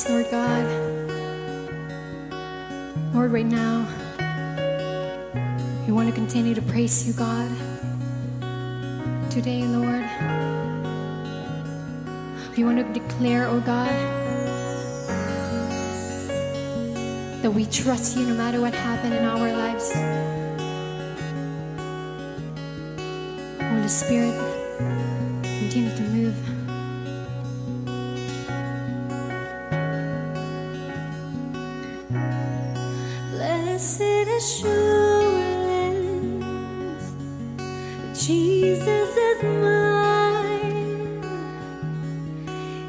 Lord God. Lord, right now, we want to continue to praise you, God. Today, Lord, we want to declare, oh God, that we trust you no matter what happened in our lives. Holy Spirit, continue to move. Blessed assurance, Jesus is mine.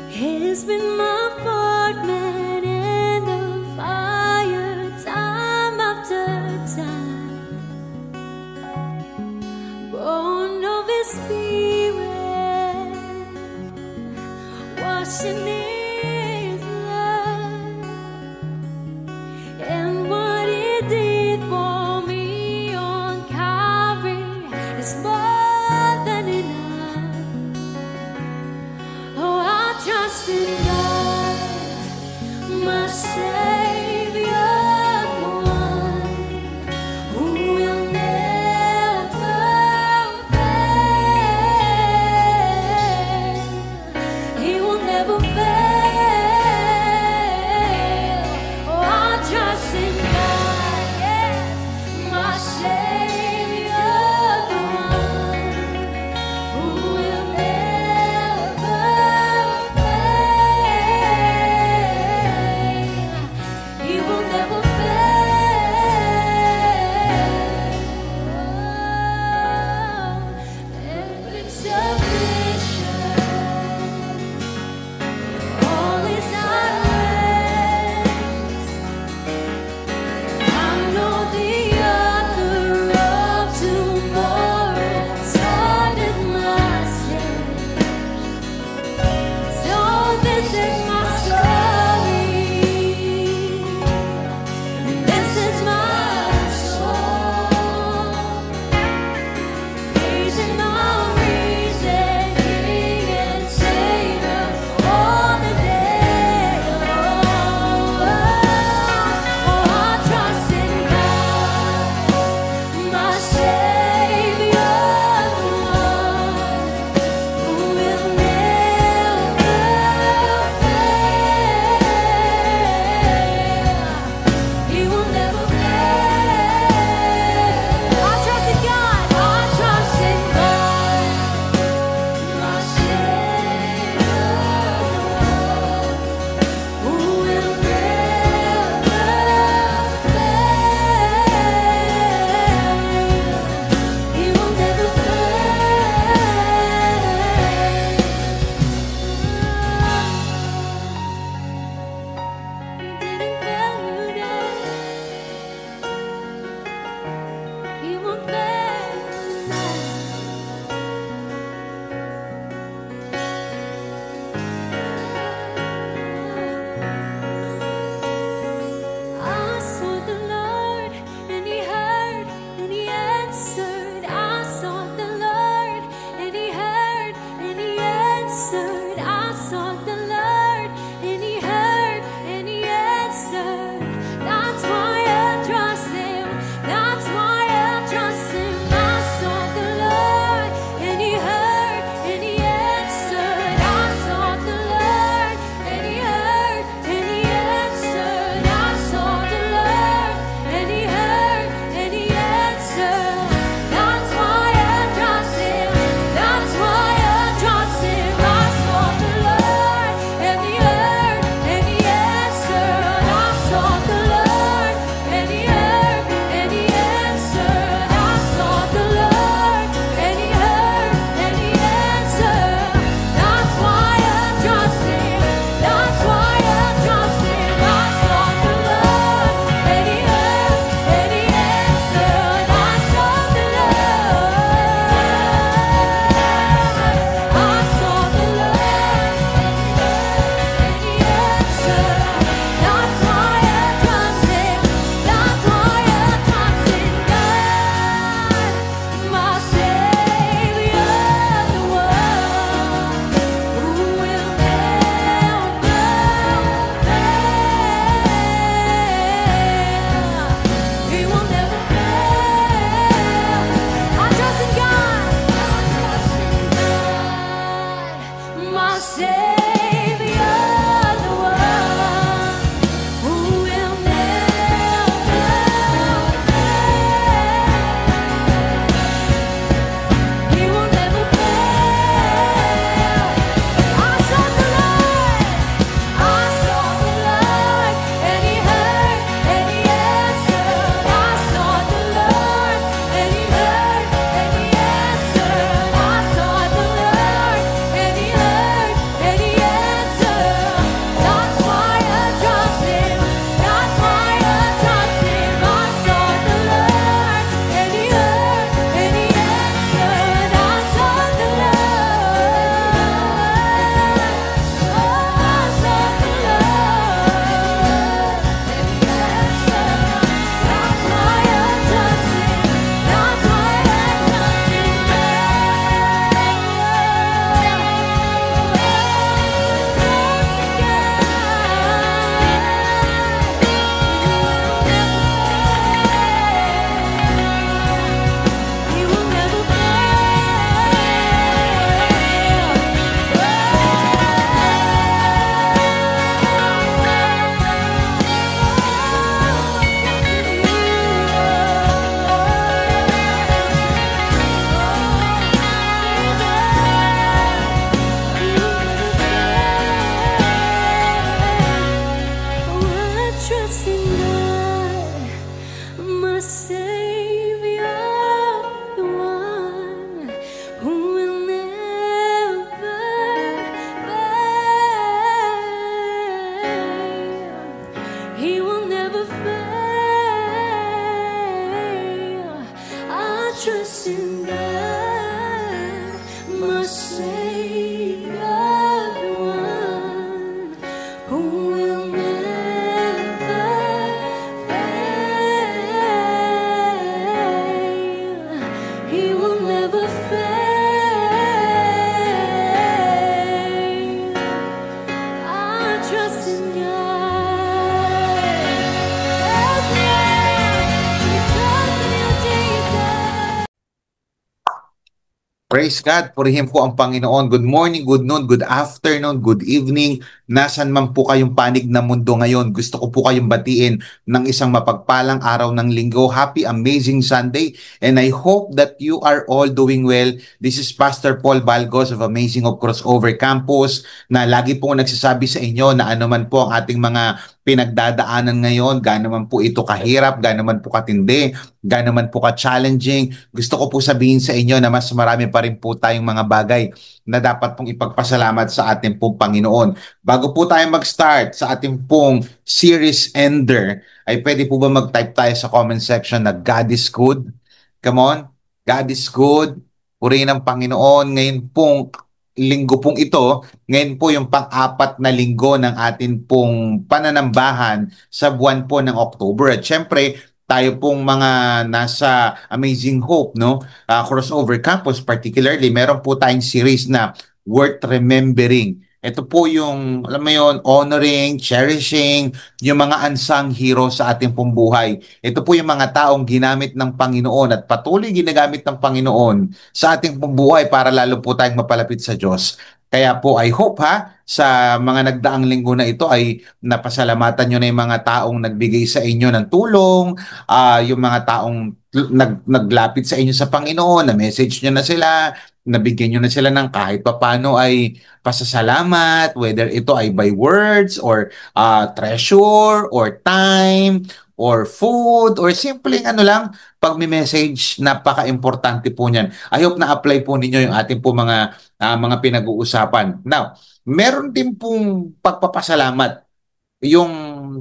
He's been my fourth man in the fire, time after time. Born of His Spirit, washing His blood, and what He did for me on Calvary is more than enough. Oh, I trust in God. Savior, the one who will never fail. He will never fail. I trust in God, my Savior, the one who will never fail. He will never fail. I trust in God. Yes, Lord, we trust in you, Jesus. Praise God, purihin po ang Panginoon. Good morning, good noon, good afternoon, good evening. Nasaan man po kayong panig na mundo ngayon, gusto ko po kayong batiin ng isang mapagpalang araw ng linggo. Happy amazing Sunday, and I hope that you are all doing well. This is Pastor Paul Balgos of Amazing of Crossover Campus, na lagi po nagsasabi sa inyo na ano man po ang ating mga pinagdadaanan ngayon, gaano man po ito kahirap, gaano man po katindi, gaano man po ka-challenging, gusto ko po sabihin sa inyo na mas marami pa rin po tayong mga bagay na dapat pong ipagpasalamat sa ating pong Panginoon. Bago po tayo mag-start sa ating pong series ender, ay pwede po ba mag-type tayo sa comment section na God is good? Come on, God is good. Purihin ang Panginoon. Ngayon pong linggo pong ito, ngayon po yung pang-apat na linggo ng atin pong pananambahan sa buwan po ng October. At syempre, tayo pong mga nasa Amazing Hope, no? Crossover Campus particularly, meron po tayong series na Worth Remembering. Ito po yung, alam mo yun, honoring, cherishing, yung mga unsung heroes sa ating pong buhay. Ito po yung mga taong ginamit ng Panginoon at patuloy ginagamit ng Panginoon sa ating pong buhay para lalo po tayong mapalapit sa Diyos. Kaya po, I hope sa mga nagdaang linggo na ito ay napasalamatan nyo na yung mga taong nagbigay sa inyo ng tulong, yung mga taong naglapit sa inyo sa Panginoon, na message nyo na sila, nabigyan nyo na sila ng kahit papano ay pasasalamat, whether ito ay by words or treasure or time or food or simpleng ano lang, pag may message, napaka-importante po niyan. I hope na-apply po ninyo yung ating po mga pinag-uusapan. Now, meron din pong pagpapasalamat yung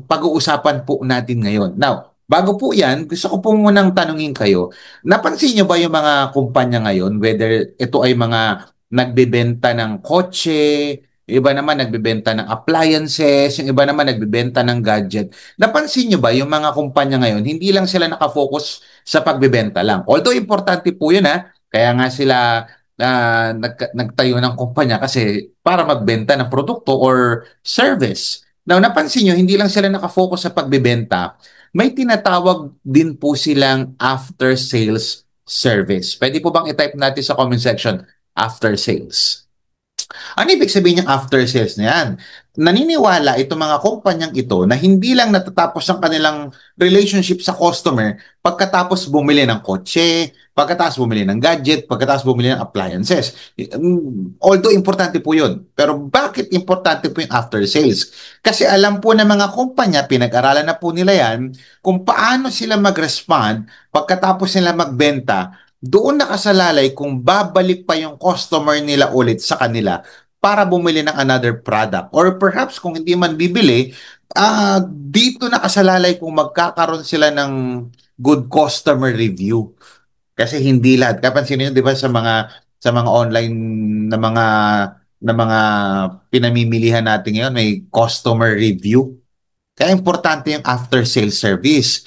pag-uusapan po natin ngayon. Now, bago po yan, gusto ko po munang tanungin kayo, napansin nyo ba yung mga kumpanya ngayon, whether ito ay mga nagbebenta ng kotse, yung iba naman nagbebenta ng appliances, yung iba naman nagbebenta ng gadget. Napansin nyo ba yung mga kumpanya ngayon, hindi lang sila nakafocus sa pagbebenta lang. Although importante po yun kaya nga sila nagtayo ng kumpanya kasi para magbenta ng produkto or service. Now, napansin nyo, hindi lang sila nakafocus sa pagbebenta, may tinatawag din po silang after-sales service. Pwede po bang i-type natin sa comment section, after-sales? Ano ibig sabihin ng after sales na yan? Naniniwala itong mga kumpanyang ito na hindi lang natatapos ang kanilang relationship sa customer pagkatapos bumili ng kotse, pagkatapos bumili ng gadget, pagkatapos bumili ng appliances. Although importante po yun. Pero bakit importante po yung after sales? Kasi alam po ng mga kumpanya, pinag-aralan na po nila yan, kung paano sila mag-respond pagkatapos nila magbenta, doon nakasalalay kung babalik pa yung customer nila ulit sa kanila para bumili ng another product. Or perhaps kung hindi man bibili, dito nakasalalay kung magkakaroon sila ng good customer review. Kasi hindi lahat. Kapansin niyo 'di ba sa mga online na mga pinamimilihan natin ngayon, may customer review. Kaya importante yung after-sales service.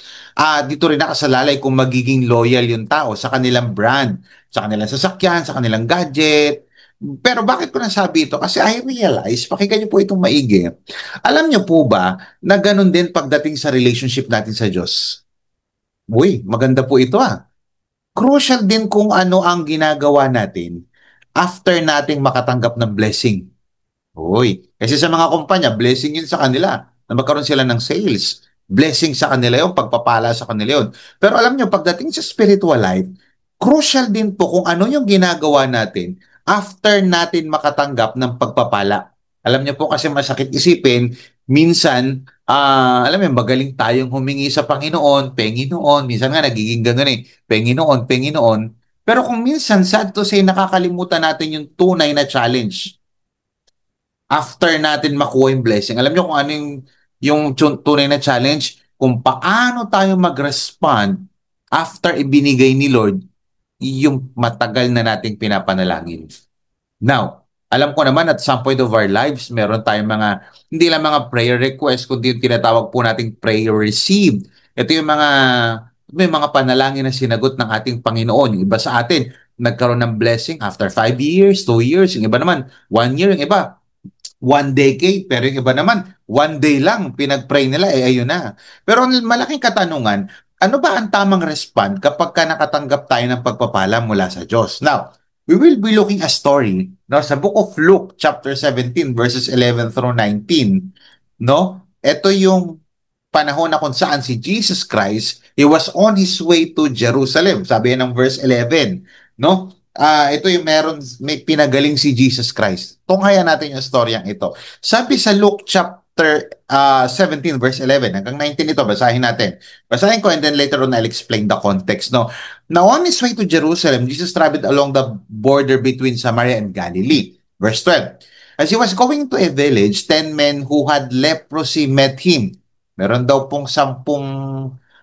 Dito rin nakasalalay kung magiging loyal yung tao sa kanilang brand, sa kanilang sasakyan, sa kanilang gadget. Pero bakit ko nasabi ito? Kasi I realize, pakinggan niyo po itong maigi. Alam niyo po ba na ganun din pagdating sa relationship natin sa Diyos? Uy, maganda po ito Crucial din kung ano ang ginagawa natin after nating makatanggap ng blessing. Uy, kasi sa mga kumpanya, blessing yun sa kanila na magkaroon sila ng sales. Blessing sa kanila yun, pagpapala sa kanila yun. Pero alam nyo, pagdating sa spiritual life, crucial din po kung ano yung ginagawa natin after natin makatanggap ng pagpapala. Alam nyo po kasi masakit isipin, minsan Alam mo yun, magaling tayong humingi sa Panginoon, Panginoon, minsan nga nagiging gano'n eh, Panginoon, Panginoon. Pero kung minsan, sad to say, nakakalimutan natin yung tunay na challenge after natin makuha yung blessing. Alam niyo kung ano yung tunay na challenge? Kung paano tayo mag-respond after ibinigay ni Lord yung matagal na nating pinapanalangin. Now, alam ko naman at some point of our lives, meron tayong hindi lang mga prayer requests, kundi yung tinatawag po nating prayer received. Ito yung may mga panalangin na sinagot ng ating Panginoon. Yung iba sa atin, nagkaroon ng blessing after 5 years, 2 years, yung iba naman, 1 year, yung iba, 1 decade, pero yung iba naman, 1 day lang, pinag-pray nila, ayun na. Pero ang malaking katanungan, ano ba ang tamang respond kapag nakatanggap tayo ng pagpapala mula sa Diyos? Now, we will be looking a story no, sa book of Luke, chapter 17, verses 11 through 19. No? Ito yung panahon na kung saan si Jesus Christ, he was on his way to Jerusalem. Sabi ng verse 11, no? Ito yung may pinagaling si Jesus Christ. Tunghayan natin yung storyang ito. Sabi sa Luke chapter 17 verse 11 hanggang 19 ito, basahin natin. Basahin ko and then later on I'll explain the context, no? Now on his way to Jerusalem, Jesus traveled along the border between Samaria and Galilee. Verse 12. As he was going to a village, 10 men who had leprosy met him. Meron daw pong 10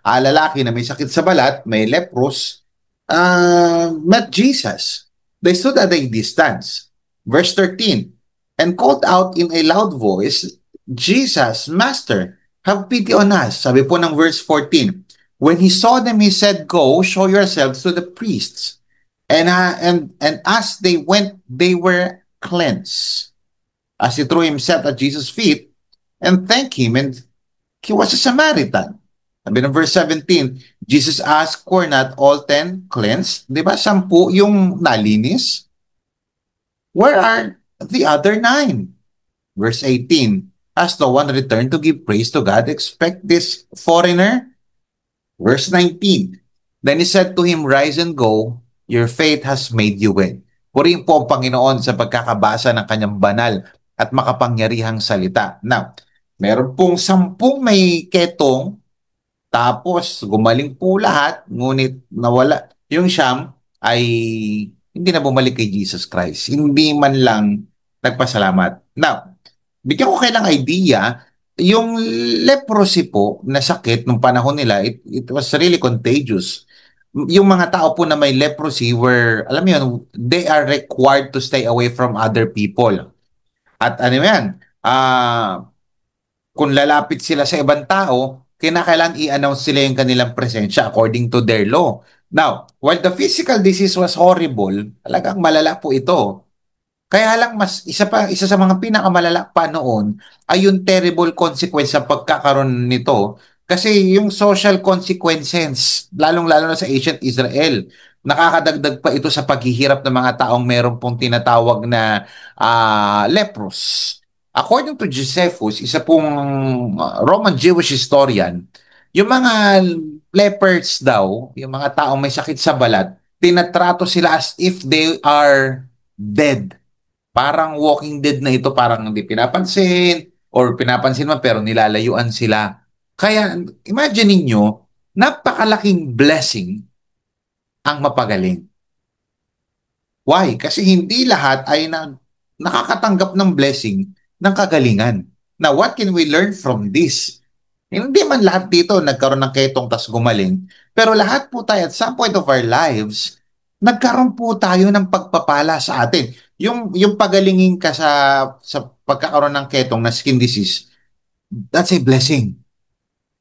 lalaki na may sakit sa balat, may lepros, met Jesus. They stood at a distance. Verse 13, and called out in a loud voice, Jesus, Master, have pity on us. Sabi po ng verse 14, when he saw them, he said, go, show yourselves to the priests. And as they went, they were cleansed. As he threw himself at Jesus' feet and thanked him, and he was a Samaritan. Sabi ng verse 17, Jesus asked, were not all 10 cleansed? Di ba? 10 yung nalinis? Where are the other 9? Verse 18, as the one returned to give praise to God, expect this foreigner? Verse 19, then he said to him, rise and go, your faith has made you well. Purihin po ang Panginoon sa pagkakabasa ng kanyang banal at makapangyarihang salita. Now, meron pong 10 may ketong, tapos gumaling po lahat, ngunit nawala. Yung siyam ay hindi na bumalik kay Jesus Christ. Hindi man lang nagpasalamat. Now, bigyan ko kailang idea, yung leprosy po na sakit nung panahon nila, it was really contagious. Yung mga tao po na may leprosy were, alam mo yun, they are required to stay away from other people. At ano yan, kung lalapit sila sa ibang tao, kinakailangan i-announce sila yung kanilang presensya according to their law. Now, while the physical disease was horrible, talagang malala po ito. Kaya lang isa sa mga pinakamalala pa noon ay yung terrible consequence sa pagkakaroon nito. Kasi yung social consequences, lalong-lalo na sa ancient Israel, nakakadagdag pa ito sa paghihirap ng mga taong meron pong tinatawag na lepros. According to Josephus, isa pong Roman Jewish historian, yung mga lepers daw, yung mga taong may sakit sa balat, tinatrato sila as if they are dead. Parang walking dead na ito, parang hindi pinapansin or pinapansin man pero nilalayuan sila. Kaya imagine niyo, napakalaking blessing ang mapagaling. Why? Kasi hindi lahat ay nakakatanggap ng blessing ng kagalingan. Now, what can we learn from this? Hindi man lahat dito nagkaroon ng ketong tas gumaling, pero lahat po tayo at some point of our lives, nagkaroon po tayo ng pagpapala sa atin. Yung pagalingin ka sa pagkakaroon ng ketong na skin disease, that's a blessing.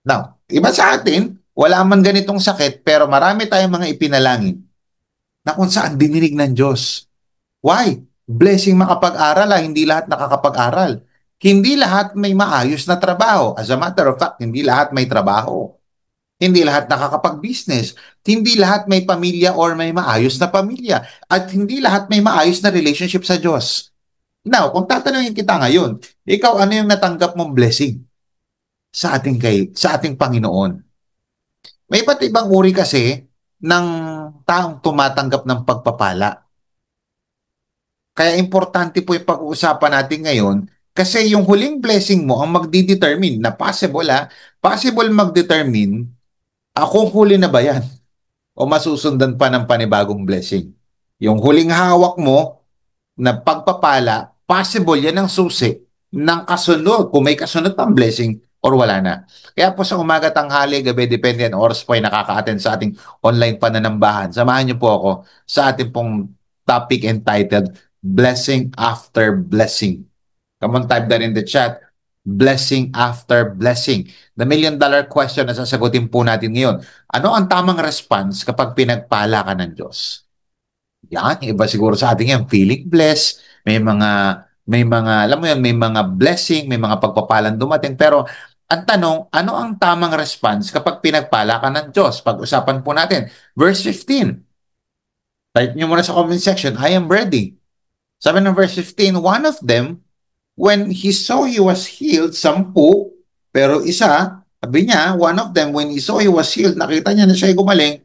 Now, iba sa atin, wala man ganitong sakit, pero marami tayong mga ipinalangin na kung saan dininig ng Diyos. Why? Blessing makapag-aral, hindi lahat nakakapag-aral. Hindi lahat may maayos na trabaho. As a matter of fact, hindi lahat may trabaho. Hindi lahat nakakapag-business. Hindi lahat may pamilya or may maayos na pamilya. At hindi lahat may maayos na relationship sa Diyos. Now, kung tatanungin kita ngayon, ikaw ano yung natanggap mong blessing sa ating Panginoon? May iba't ibang uri kasi ng taong tumatanggap ng pagpapala. Kaya importante po yung pag-uusapan natin ngayon Kasi yung huling blessing mo ang magdi-determine na possible mag-determine kung huli na ba yan o masusundan pa ng panibagong blessing. Yung huling hawak mo na pagpapala, possible yan ang susi ng kasunod. Kung may kasunod pang blessing or wala na. Kaya po sa umaga, tanghali, gabi, depende yan, oras po ay nakaka-attend sa ating online pananambahan. Samahan niyo po ako sa ating pong topic entitled Blessing After Blessing. Come on, type that in the chat. Blessing after blessing. The million-dollar question na sasagutin po natin ngayon. Ano ang tamang response kapag pinagpala ka ng Diyos? Yan, iba siguro sa ating yan, feeling blessed, alam mo yun, may mga blessing, may mga pagpapalang dumating. Pero ang tanong, ano ang tamang response kapag pinagpala ka ng Diyos? Pag-usapan po natin. Verse 15. Type nyo muna sa comment section, I am ready. Sabi ng verse 15, one of them, when he saw he was healed, 10, pero isa, sabi niya, one of them, when he saw he was healed, nakita niya na siya gumaling,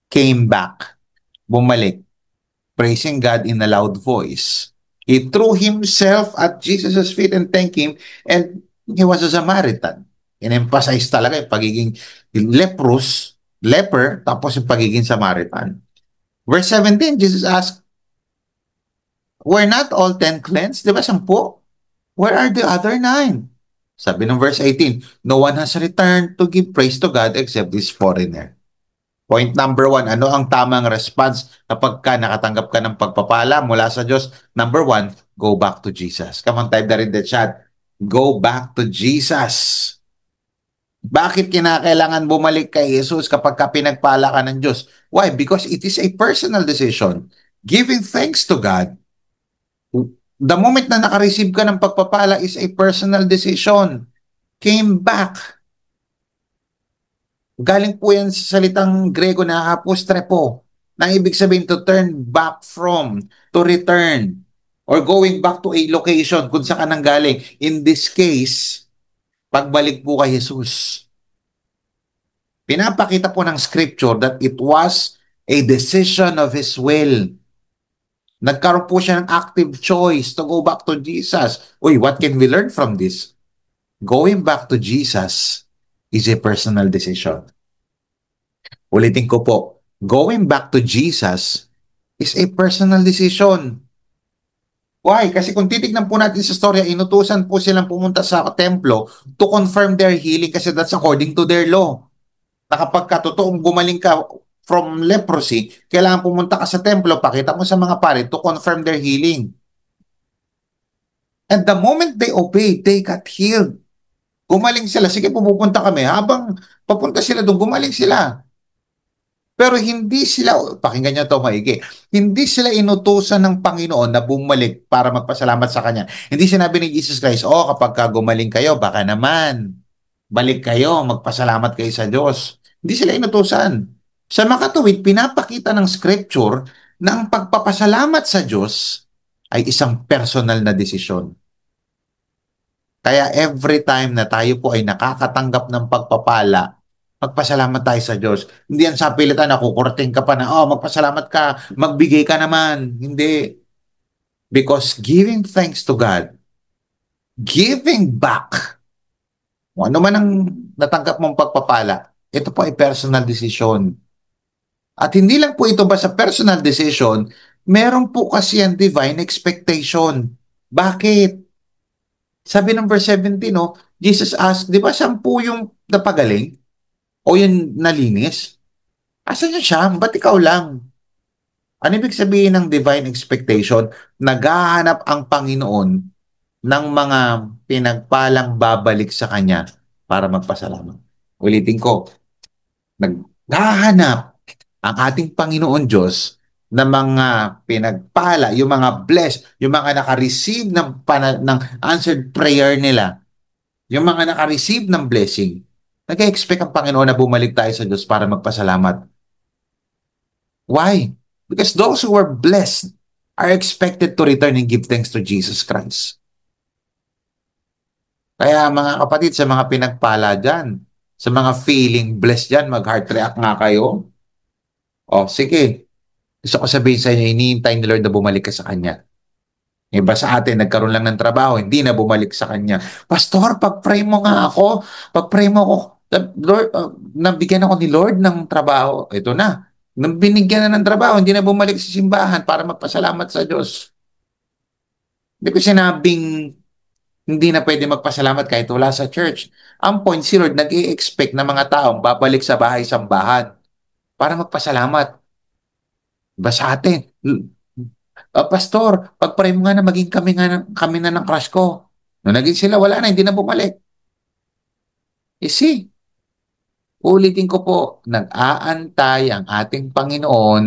came back, bumalik, praising God in a loud voice. He threw himself at Jesus' feet and thanked him, and he was a Samaritan. In-emphasize talaga yung pagiging leper, tapos yung pagiging Samaritan. Verse 17, Jesus asked, were not all 10 cleansed? Di ba 10? Where are the other 9? Sabi ng verse 18, no one has returned to give praise to God except this foreigner. Point number 1, ano ang tamang response kapag nakatanggap ka ng pagpapala mula sa Diyos? Number 1, go back to Jesus. Come on, type that in the chat. Go back to Jesus. Bakit kinakailangan bumalik kay Jesus kapag pinagpala ka ng Diyos? Why? Because it is a personal decision. Giving thanks to God, the moment na nakareceive ka ng pagpapala is a personal decision. Came back. Galing po yan sa salitang Grego na apostrepo, na ibig sabihin to turn back from, to return, or going back to a location kung saan ka nang galing. In this case, pagbalik po kay Jesus. Pinapakita po ng scripture that it was a decision of His will. Nagkaroon po siya ng active choice to go back to Jesus. Uy, what can we learn from this? Going back to Jesus is a personal decision. Ulitin ko po, going back to Jesus is a personal decision. Why? Kasi kung titignan po natin sa storya, inutusan po silang pumunta sa templo to confirm their healing kasi that's according to their law. Na kapag totoong gumaling ka from leprosy, kailangan pumunta ka sa templo, pakita mo sa mga pare to confirm their healing. And the moment they obeyed, they got healed. Gumaling sila. Sige, pupunta kami. Habang papunta sila doon, gumaling sila. Pero hindi sila, pakinggan niyo ito maigi, hindi sila inutusan ng Panginoon na bumalik para magpasalamat sa Kanya. Hindi sinabi ni Jesus Christ, kapag gumaling kayo, baka naman, balik kayo, magpasalamat kayo sa Diyos. Hindi sila inutusan. Sa makatuwid, pinapakita ng scripture na ang pagpapasalamat sa Diyos ay isang personal na desisyon. Kaya every time na tayo po ay nakakatanggap ng pagpapala, magpasalamat tayo sa Diyos. Hindi yan sa pilitan na kukurting ka pa na, magpasalamat ka, magbigay ka naman. Hindi. Because giving thanks to God, giving back, kung ano man ang natanggap mong pagpapala, ito po ay personal decision. At hindi lang po ito basta personal decision, meron po kasi ang divine expectation. Bakit? Sabi ng verse 17, Jesus asked, di ba 10 yung napagaling? O yung nalinis? Asan siya? Ba't ikaw lang? Ano ibig sabihin ng divine expectation? Naghahanap ang Panginoon ng mga pinagpalang babalik sa Kanya para magpasalamat. Ulitin ko, naghahanap ang ating Panginoon Diyos na mga pinagpala, yung mga blessed, yung mga naka-receive ng answered prayer nila, yung mga naka-receive ng blessing, nag-expect ang Panginoon na bumalik tayo sa Diyos para magpasalamat. Why? Because those who are blessed are expected to return and give thanks to Jesus Christ. Kaya mga kapatid, sa mga pinagpala dyan, sa mga feeling blessed dyan, mag-heart react nga kayo. Sige. Gusto ko sabihin sa inyo, hinihintay ni Lord na bumalik ka sa Kanya. Iba sa atin, nagkaroon lang ng trabaho, hindi na bumalik sa kanya. Pastor, pag-pray mo nga ako. Pag-pray mo ako. Lord, nabigyan ako ni Lord ng trabaho. Ito na. Nang binigyan na ng trabaho, hindi na bumalik sa simbahan para magpasalamat sa Diyos. Hindi ko sinabing hindi na pwede magpasalamat kahit wala sa church. Ang point, si Lord nag-i-expect na mga taong babalik sa bahay-sambahan para magpasalamat. Ba sa atin? Pastor, pag-pray mo nga na maging kami na ng crush ko. Nung naging sila, wala na, hindi na bumalik. You see, ulitin ko po, nag-aantay ang ating Panginoon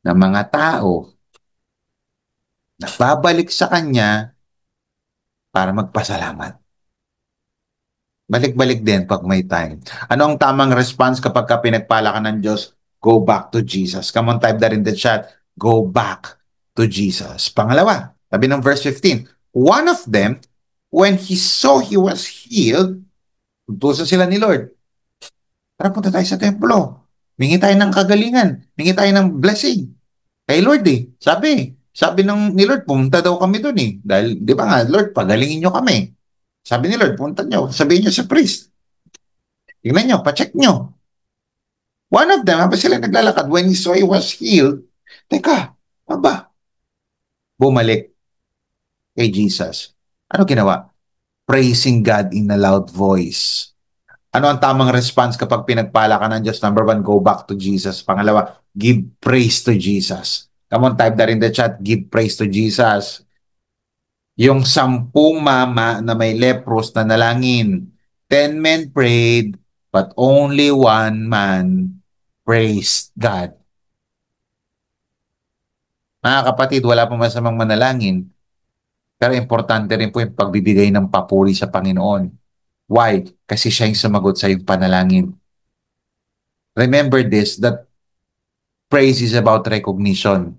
ng mga tao na babalik sa Kanya para magpasalamat. Balik-balik din pag may time. Ano ang tamang response kapag ka pinagpala ka ng Diyos? Go back to Jesus. Come on, type that in the chat. Go back to Jesus. Pangalawa, sabi ng verse 15, one of them, when he saw he was healed, tutusan sila ni Lord. Tara, punta tayo sa templo. Mingi tayo ng kagalingan. Mingi tayo ng blessing. Kay Lord eh. Sabi ni Lord, pumunta daw kami doon eh. Dahil, di ba nga, Lord, pagalingin nyo kami. Sabi ni Lord, punta nyo. Sabihin nyo sa priest. Tingnan nyo, pacheck nyo. One of them, habang sila naglalakad, when he saw he was healed, teka, aba, bumalik kay Jesus. Ano ginawa? Praising God in a loud voice. Ano ang tamang response kapag pinagpala ka ng Diyos? Number one, go back to Jesus. Pangalawa, give praise to Jesus. Come on, type that in the chat. Give praise to Jesus. Yung 10 mama na may leprous na nalangin. 10 men prayed, but only one man praised God. Mga kapatid, wala pong masamang manalangin. Pero importante rin po yung pagbibigay ng papuri sa Panginoon. Why? Kasi siya yung sumagot sa iyong panalangin. Remember this, that praise is about recognition.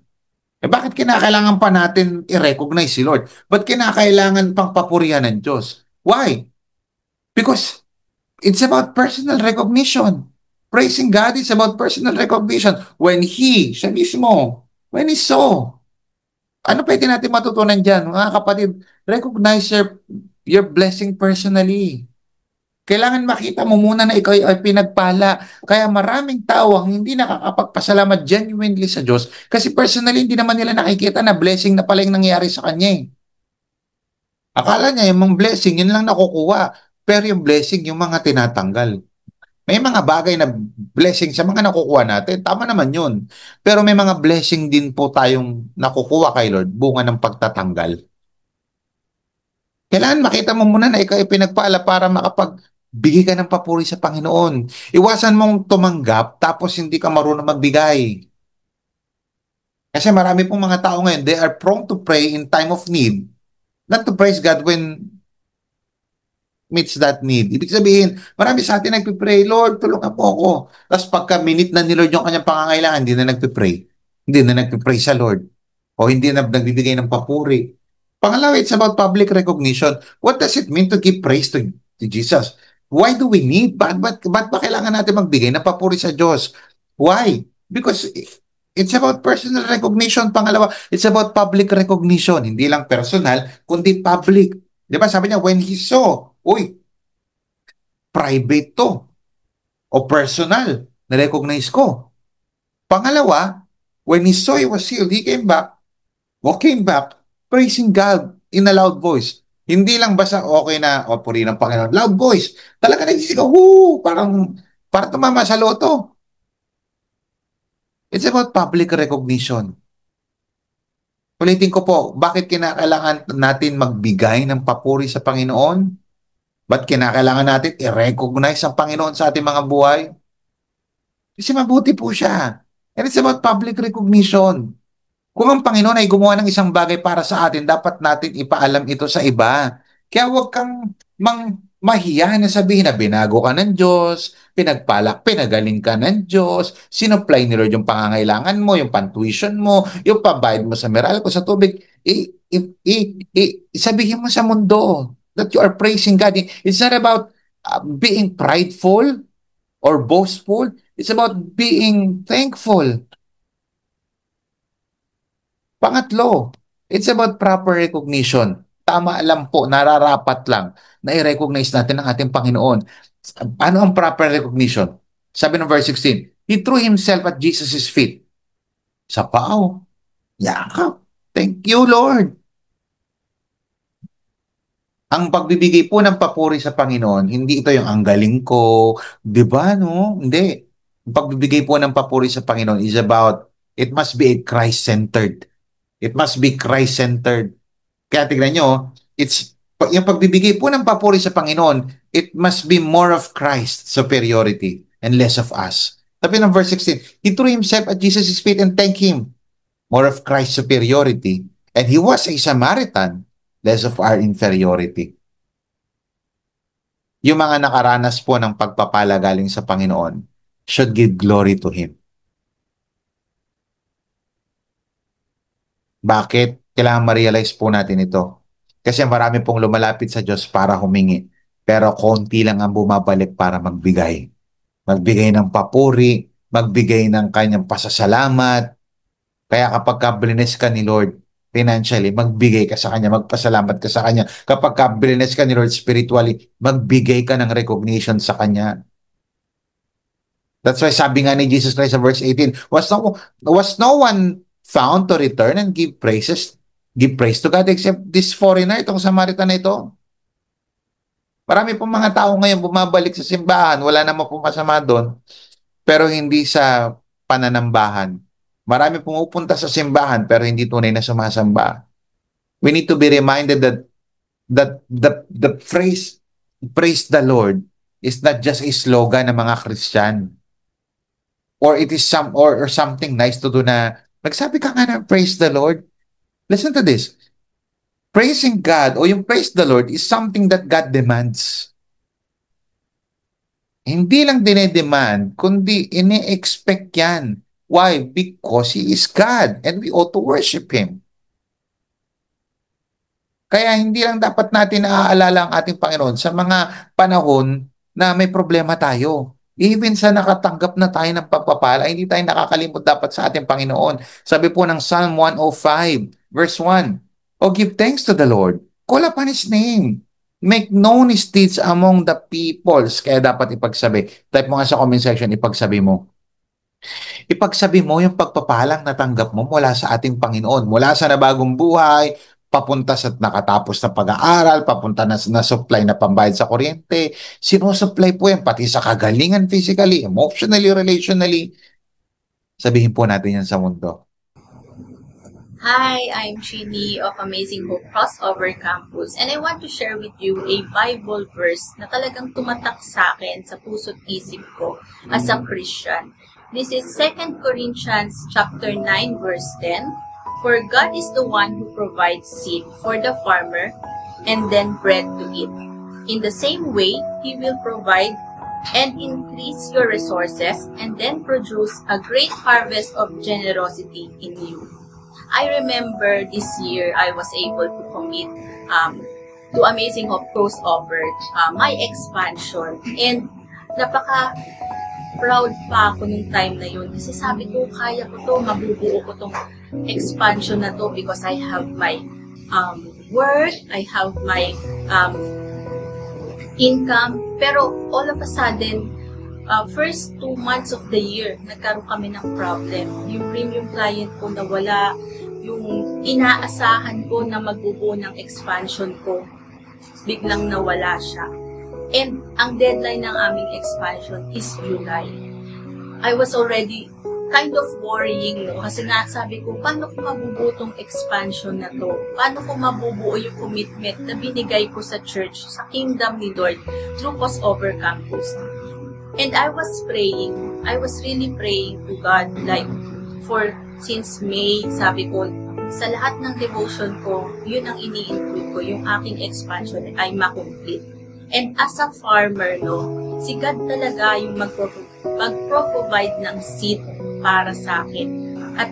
Bakit kinakailangan pa natin i-recognize si Lord? Ba't kinakailangan pang papurihan ng Diyos? Why? Because it's about personal recognition. Praising God is about personal recognition. Siya mismo, when he saw, ano pwede natin matutunan dyan? Mga kapatid, recognize your blessing personally. Kailangan makita mo muna na ikaw ay pinagpala. Kaya maraming tao ang hindi nakakapagpasalamat genuinely sa Diyos kasi personally hindi naman nila nakikita na blessing na pala yung nangyari sa kanya eh. Akala niya yung mga blessing, yun lang nakukuha. Pero yung blessing, yung mga tinatanggal. May mga bagay na blessing sa mga nakukuha natin. Tama naman yun. Pero may mga blessing din po tayong nakukuha kay Lord, bunga ng pagtatanggal. Kailangan makita mo muna na ikaw ay pinagpala para makapagbigay ka ng papuri sa Panginoon. Iwasan mong tumanggap tapos hindi ka marunong magbigay. Kasi marami pong mga tao ngayon, they are prone to pray in time of need, not to praise God when meets that need. Ibig sabihin, marami sa atin nagpipray, Lord, tulungan mo ako. Tapos pagka minute na ni Lord yung kanyang pangangailangan, hindi na nagpipray. Hindi na nagpipray sa Lord. O hindi na nagbibigay ng papuri. Pangalawa, it's about public recognition. What does it mean to give praise to Jesus? Why do we need? Ba't ba kailangan natin magbigay ng papuri sa Diyos? Why? Because it's about personal recognition. Pangalawa, it's about public recognition. Hindi lang personal, kundi public. Di ba? Sabi niya, when he saw, uy, private to o personal, na-recognize ko. Pangalawa, when he saw he was healed, he came back, praising God in a loud voice. Hindi lang basta okay na, o puri ng Panginoon, loud voice. Talaga nagsisigaw, woo, parang tumama sa loto. It's about public recognition. Ulitin ko po, bakit kinakailangan natin magbigay ng papuri sa Panginoon? Ba't kinakailangan natin i-recognize ang Panginoon sa ating mga buhay? Kasi mabuti po siya. And it's about public recognition. Kung ang Panginoon ay gumawa ng isang bagay para sa atin, dapat natin ipaalam ito sa iba. Kaya huwag kang mahiya na sabihin na binago ka ng Diyos, pinagaling ka ng Diyos, sinupply ni Lord yung pangangailangan mo, yung pantuition mo, yung pabayad mo sa Meralco, sa tubig. Sabihin mo sa mundo that you are praising God. It's not about being prideful or boastful. It's about being thankful. Pangatlo, It's about proper recognition. Tama lang po, nararapat lang na i-recognize natin ang ating Panginoon. Ano ang proper recognition? Sabi ng verse 16, He threw himself at Jesus' feet. Sa paaw. Yakap. Thank you, Lord. Ang pagbibigay po ng papuri sa Panginoon, hindi ito yung ang galing ko, di ba, no? Hindi. Ang pagbibigay po ng papuri sa Panginoon is about, it must be Christ-centered. It must be Christ-centered. Kaya tignan nyo, yung pagbibigay po ng papuri sa Panginoon, it must be more of Christ superiority and less of us. Sabi ng verse 16, He threw himself at Jesus' feet and thanked Him. More of Christ's superiority. And He was a Samaritan, less of our inferiority. Yung mga nakaranas po ng pagpapala galing sa Panginoon should give glory to Him. Bakit? Kailangan ma-realize po natin ito. Kasi marami pong lumalapit sa Diyos para humingi. Pero konti lang ang bumabalik para magbigay. Magbigay ng papuri, magbigay ng kanyang pasasalamat. Kaya kapag ka-bless ka ni Lord financially, magbigay ka sa Kanya, magpasalamat ka sa Kanya. Kapag ka-bless ka ni Lord spiritually, magbigay ka ng recognition sa Kanya. That's why sabi nga ni Jesus Christ sa verse 18, was no one found to return and give praise to God except this foreigner, itong Samaritan na ito. Marami pong mga tao ngayon bumabalik sa simbahan, wala naman pong masama doon, pero hindi sa pananambahan. Marami pumupunta sa simbahan pero hindi tunay na sumasamba. We need to be reminded that the phrase praise the Lord is not just a slogan ng mga Christian. Or it is or something nice to do na nagsabi ka nga na praise the Lord. Listen to this. Praising God o yung praise the Lord is something that God demands. Hindi lang dinedemand, kundi ini-expect yan. Why? Because He is God and we ought to worship Him. Kaya hindi lang dapat natin naaalala ang ating Panginoon sa mga panahon na may problema tayo. Even sa nakatanggap na tayo ng pagpapala, hindi tayo nakakalimot dapat sa ating Panginoon. Sabi po ng Psalm 105, verse 1, Oh, give thanks to the Lord. Call upon His name. Make known His deeds among the peoples. Kaya dapat ipagsabi. Type mo nga sa comment section, ipagsabi mo. Ipagsabi mo yung pagpapalang natanggap mo mula sa ating Panginoon. Mula sa nabagong buhay, papunta sa nakatapos na pag-aaral, papunta na supply na pambayad sa kuryente. Sinusupply po yan, pati sa kagalingan physically, emotionally, relationally. Sabihin po natin yan sa mundo. Hi, I'm Chini of Amazing Hope Crossover Campus and I want to share with you a Bible verse na talagang tumatak sa akin sa puso't isip ko as a Christian. This is 2 Corinthians chapter 9 verse 10. For God is the one who provides seed for the farmer and then bread to eat. In the same way, He will provide and increase your resources and then produce a great harvest of generosity in you. I remember this year I was able to commit to Amazing Hope Crossover, my expansion. And napaka-proud pa ako nung time na yun. Kasi sabi ko, kaya ko to, mabubuo ko tong expansion na to because I have my work, I have my income. Pero all of a sudden, first 2 months of the year, nagkaroon kami ng problem. Yung premium client ko nawala, yung inaasahan ko na magbubuo ng expansion ko, biglang nawala siya. And ang deadline ng aming expansion is July. I was already kind of worrying, no? Kasi nga sabi ko, paano ko mabubuo tong expansion na to? Paano ko mabubuo yung commitment na binigay ko sa church, sa kingdom ni Lord, through Crossover Campus? And I was praying. I was really praying to God, like, since May, sabi ko, sa lahat ng devotion ko, yun ang ini-include ko, yung aking expansion ay makomplete. And as a farmer, no, si God talaga yung mag-provide ng seed para sa akin. At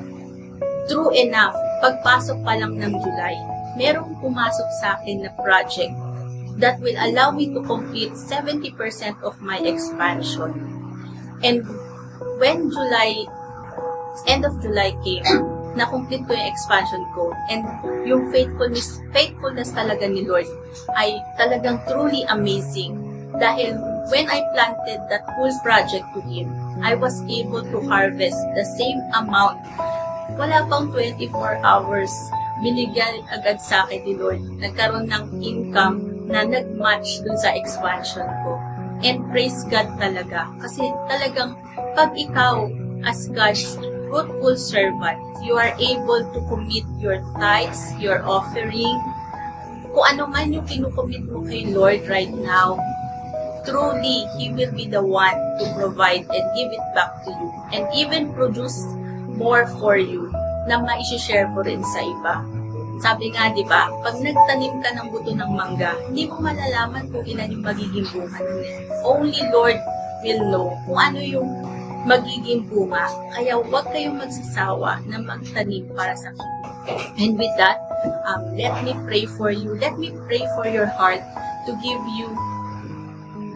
true enough, pagpasok pa lang ng July, merong pumasok sa akin na project that will allow me to complete 70% of my expansion. And when end of July came, na-complete ko yung expansion ko. And yung faithfulness talaga ni Lord ay talagang truly amazing. Dahil when I planted that whole project to Him, I was able to harvest the same amount. Wala pang 24 hours, binigyan agad sa akin ni Lord. Nagkaroon ng income na nag-match dun sa expansion ko. And praise God talaga. Kasi talagang pag ikaw as God's fruitful servant, you are able to commit your tithes, your offering, kung ano man yung kinukommit mo kay Lord right now, truly, He will be the one to provide and give it back to you. And even produce more for you na ma-share mo rin sa iba. Sabi nga, di ba, pag nagtanim ka ng buto ng mangga, hindi mo malalaman kung ilan yung magiging bunga nun. Only Lord will know kung ano yung magiging bunga. Kaya huwag kayong magsasawa na magtanim para sa kingdom. And with that, let me pray for you. Let me pray for your heart to give you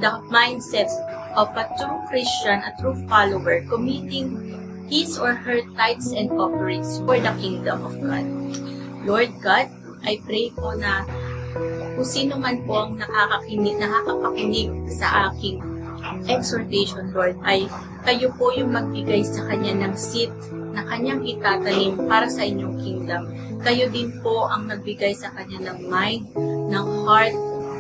the mindset of a true Christian, a true follower, committing his or her tithes and offerings for the kingdom of God. Lord God, I pray po na kung sino man po ang nakakapakinig sa aking exhortation, Lord, ay kayo po yung magbigay sa kanya ng seed na kanyang itatanim para sa inyong kingdom. Kayo din po ang nagbigay sa kanya ng mind, ng heart,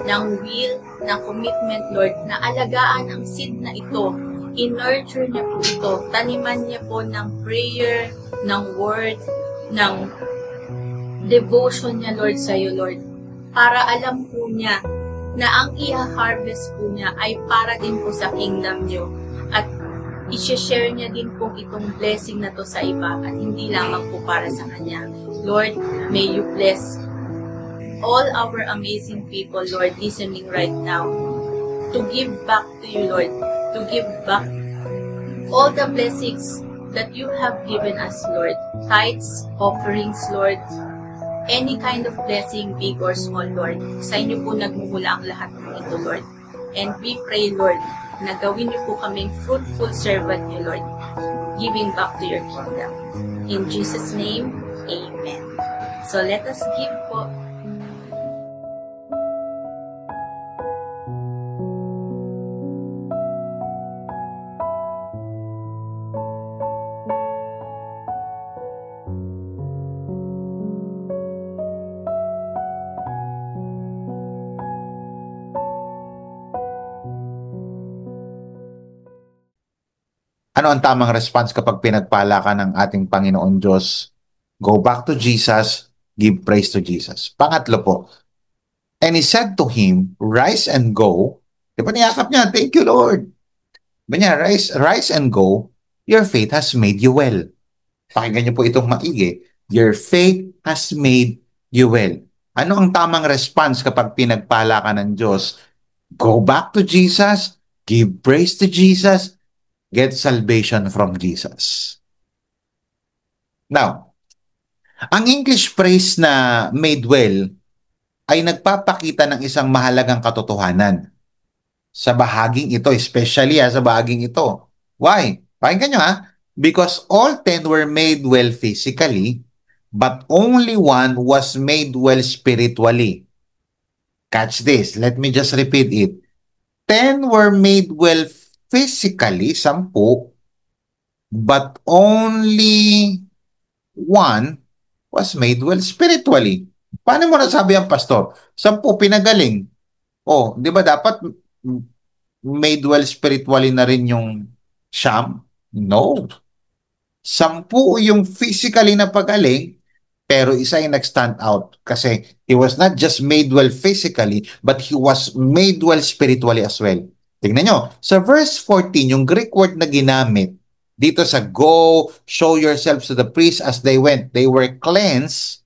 ng will, ng commitment, Lord, na alagaan ang seed na ito. I-nurture niya po ito. Taniman niya po ng prayer, ng word, ng devotion niya, Lord, sa iyo, Lord. Para alam po niya na ang i-harvest po niya ay para din po sa kingdom niyo. At i-share niya din po itong blessing na to sa iba at hindi lamang po para sa kanya. Lord, may you bless all our amazing people, Lord, listening right now, to give back to you, Lord, to give back all the blessings that you have given us, Lord. Tithes, offerings, Lord, any kind of blessing, big or small, Lord. Sa inyo po nagmumula ang lahat ng ito, Lord. And we pray, Lord, na gawin niyo po kaming fruitful servant niyo, Lord, giving back to your kingdom. In Jesus' name, Amen. So let us give po. Ano ang tamang response kapag pinagpala ka ng ating Panginoon Diyos? Go back to Jesus, give praise to Jesus. Pangatlo po, and He said to him, rise and go. Di ba niyakap niya? Thank you, Lord. Diba niya, rise and go. Your faith has made you well. Pakinggan niyo po itong maigi. Your faith has made you well. Ano ang tamang response kapag pinagpala ka ng Diyos? Go back to Jesus, give praise to Jesus, get salvation from Jesus. Now, ang English phrase na made well ay nagpapakita ng isang mahalagang katotohanan sa bahaging ito, especially sa bahaging ito. Why? Pakinggan nyo because all 10 were made well physically, but only one was made well spiritually. Catch this. Let me just repeat it. 10 were made well physically, 10, but only one was made well spiritually. Paano mo nasabi ang pastor? 10 pinagaling. Oh, di ba dapat made well spiritually na rin yung siyam? No. 10 yung physically na pagaling, pero isa yung nag-stand out kasi he was not just made well physically, but he was made well spiritually as well. Tingnan nyo, sa verse 14, yung Greek word na ginamit, dito sa go, show yourselves to the priests as they went, they were cleansed.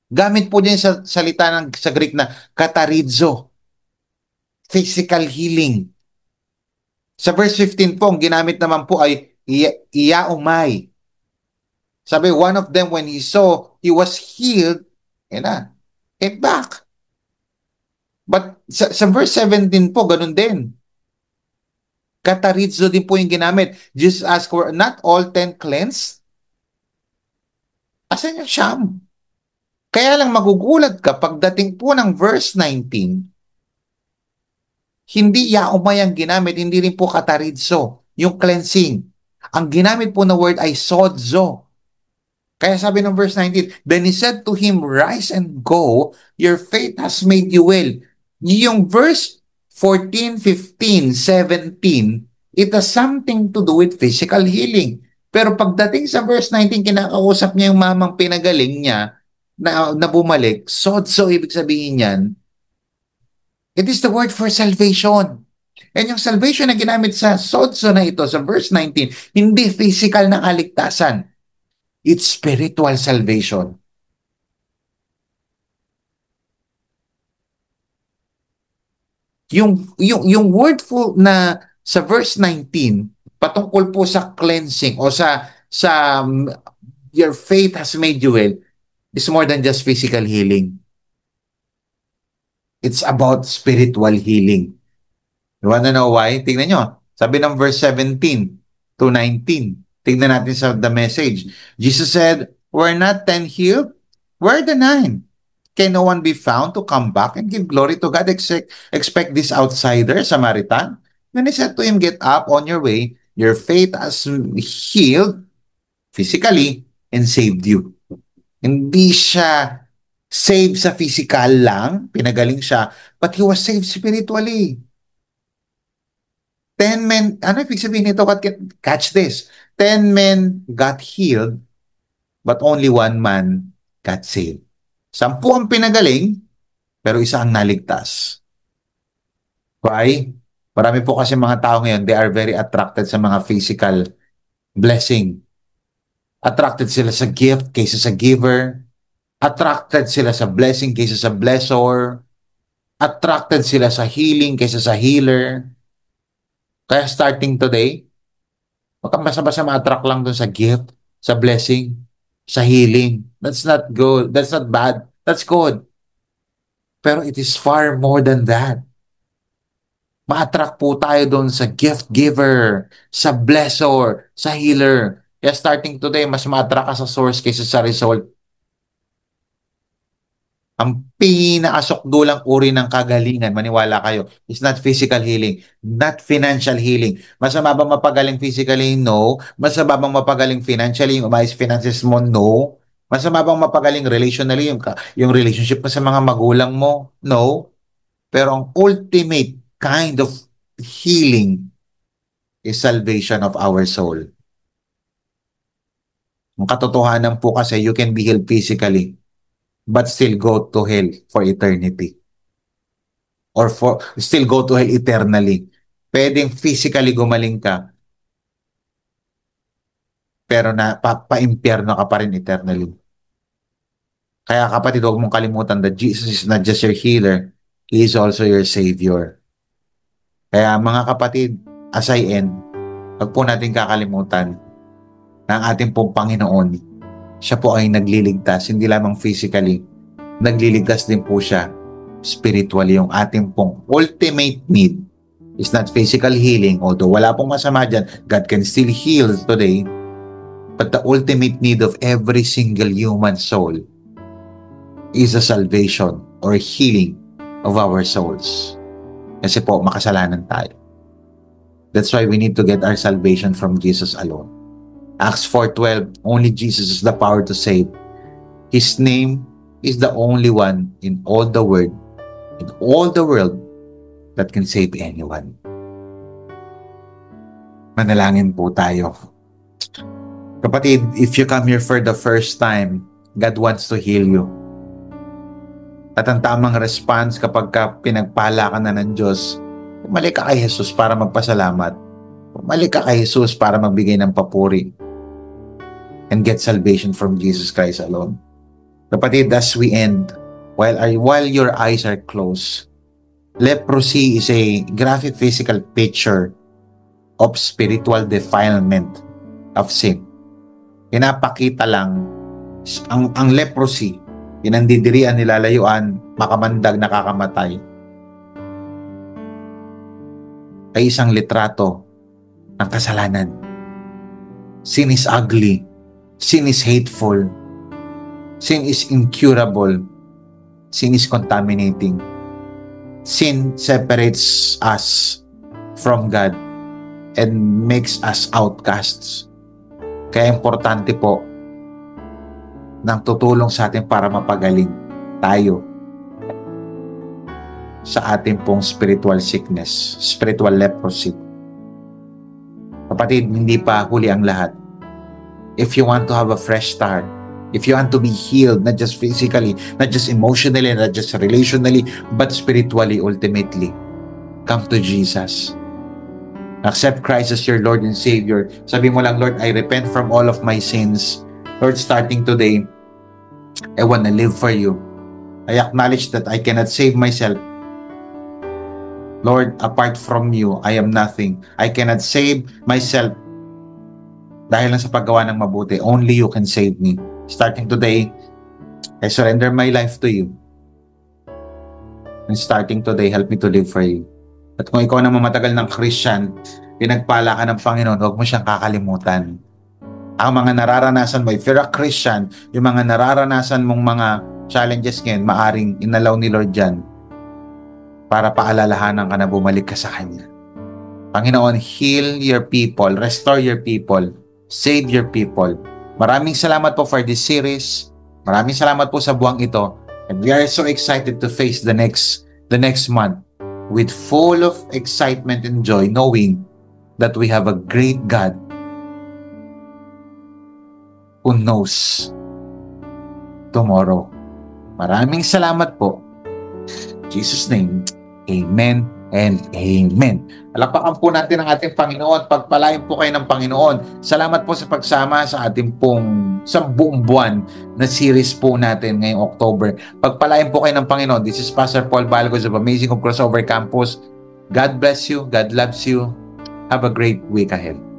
Gamit po din sa salita sa Greek na katarizo, physical healing. Sa verse 15 po, ang ginamit naman po ay iaumay. Sabi, one of them, when he saw, he was healed, came back. But sa verse 17 po, ganun din. Katarizo din po yung ginamit. Jesus asked, were not all 10 cleansed? Asan yung siyam? Kaya lang magugulat ka pagdating po ng verse 19, hindi yaumay ang ginamit, hindi rin po katarizo, yung cleansing. Ang ginamit po na word ay sodzo. Kaya sabi ng verse 19, then he said to him, rise and go, your faith has made you well. Yung verse 14, 15, 17, it has something to do with physical healing. Pero pagdating sa verse 19, kinakausap niya yung mamang pinagaling niya na bumalik. So ibig sabihin niyan, it is the word for salvation. And yung salvation na ginamit sa sodso na ito, sa verse 19, hindi physical na kaligtasan. It's spiritual salvation. Yung wordful na sa verse 19 patungkol po sa cleansing o sa your faith has made you well is more than just physical healing. It's about spiritual healing. You wanna know why? Tingnan nyo. Sabi ng verse 17 to 19. Tingnan natin sa the message. Jesus said, were not 10 healed? Where are the 9? Can no one be found to come back and give glory to God? Expect this outsider, Samaritan? Then he said to him, get up on your way. Your faith has healed physically and saved you. Hindi siya saved sa physical lang, pinagaling siya, but he was saved spiritually. 10 men, ano ibig sabihin nito? Catch this. 10 men got healed, but only 1 man got saved. 10 ang pinagaling, pero isa ang naligtas. Why? Marami po kasi mga tao ngayon, they are very attracted sa mga physical blessing. Attracted sila sa gift kaysa sa giver. Attracted sila sa blessing kaysa sa blessor. Attracted sila sa healing kaysa sa healer. Kaya starting today, huwag kang basta-basta ma-attract lang dun sa gift, sa blessing, sa healing. That's not good. That's not bad. That's good. Pero it is far more than that. Ma-attract po tayo dun sa gift giver, sa blessor, sa healer. Kaya starting today, mas ma-attract ka sa source kaysa sa result. Ang pinakasukdulang uri ng kagalingan, maniwala kayo, is not physical healing, not financial healing. Masama bang mapagaling physically? No. Masama bang mapagaling financially? Yung umayos finances mo? No. Masama bang mapagaling relationally? Yung relationship mo sa mga magulang mo? No. Pero ang ultimate kind of healing is salvation of our soul. Ang katotohanan po kasi, you can be healed physically, but still go to hell for eternity. Or still go to hell eternally. Pwedeng physically gumaling ka, pero pa-impyerno ka pa rin eternally. Kaya kapatid, huwag mong kalimutan that Jesus is not just your healer, He is also your Savior. Kaya mga kapatid, as I end, huwag po natin kakalimutan na ang ating pong Panginoon, siya po ay nagliligtas, hindi lamang physically, nagliligtas din po siya spiritually. Yung ating pong ultimate need is not physical healing, although wala pong masama dyan, God can still heal today, but the ultimate need of every single human soul is a salvation or healing of our souls. Kasi po, makasalanan tayo. That's why we need to get our salvation from Jesus alone. Acts 4:12, only Jesus is the power to save. His name is the only one in all the world that can save anyone. Manalangin po tayo. Kapatid, if you come here for the first time, God wants to heal you. At ang tamang response kapag pinagpala ka na ng Diyos, bumalik ka kay Jesus para magpasalamat. Bumalik ka kay Jesus para magbigay ng papuri. And get salvation from Jesus Christ alone. Kapatid, as we end, while your eyes are closed, leprosy is a graphic physical picture of spiritual defilement of sin. Pinapakita lang, ang leprosy, pinandidirian, nilalayuan, makamandag, nakakamatay, ay isang litrato ng kasalanan. Sin is ugly. Sin is hateful. Sin is incurable. Sin is contaminating. Sin separates us from God and makes us outcasts. Kaya importante po nang tutulong sa atin para mapagaling tayo sa ating pong spiritual sickness, spiritual leprosy. Kapatid, hindi pa huli ang lahat. If you want to have a fresh start, if you want to be healed, not just physically, not just emotionally, not just relationally, but spiritually ultimately, come to Jesus. Accept Christ as your Lord and Savior. Sabi mo lang, Lord, I repent from all of my sins. Lord, starting today, I want to live for you. I acknowledge that I cannot save myself. Lord, apart from you, I am nothing. I cannot save myself dahil lang sa paggawa ng mabuti. Only you can save me. Starting today, I surrender my life to you. And starting today, help me to live for you. At kung ikaw na mamatagal ng Christian, pinagpala ka ng Panginoon, huwag mo siyang kakalimutan. Ang mga nararanasan mo, if you're a Christian, yung mga nararanasan mong mga challenges ngayon, maaring inalaw ni Lord dyan para paalalahanan ka na bumalik ka sa Kanya. Panginoon, heal your people, restore your people, save your people. Maraming salamat po for this series. Maraming salamat po sa buwang ito. And we are so excited to face the next month with full of excitement and joy, knowing that we have a great God who knows tomorrow. Maraming salamat po. In Jesus' name, amen and amen. Palakpakan po natin ang ating Panginoon. Pagpalain po kayo ng Panginoon. Salamat po sa pagsama sa ating pong sa buong buwan na series po natin ngayong October. Pagpalain po kayo ng Panginoon. This is Pastor Paul Balgos of Amazing Hope Crossover Campus. God bless you. God loves you. Have a great week ahead.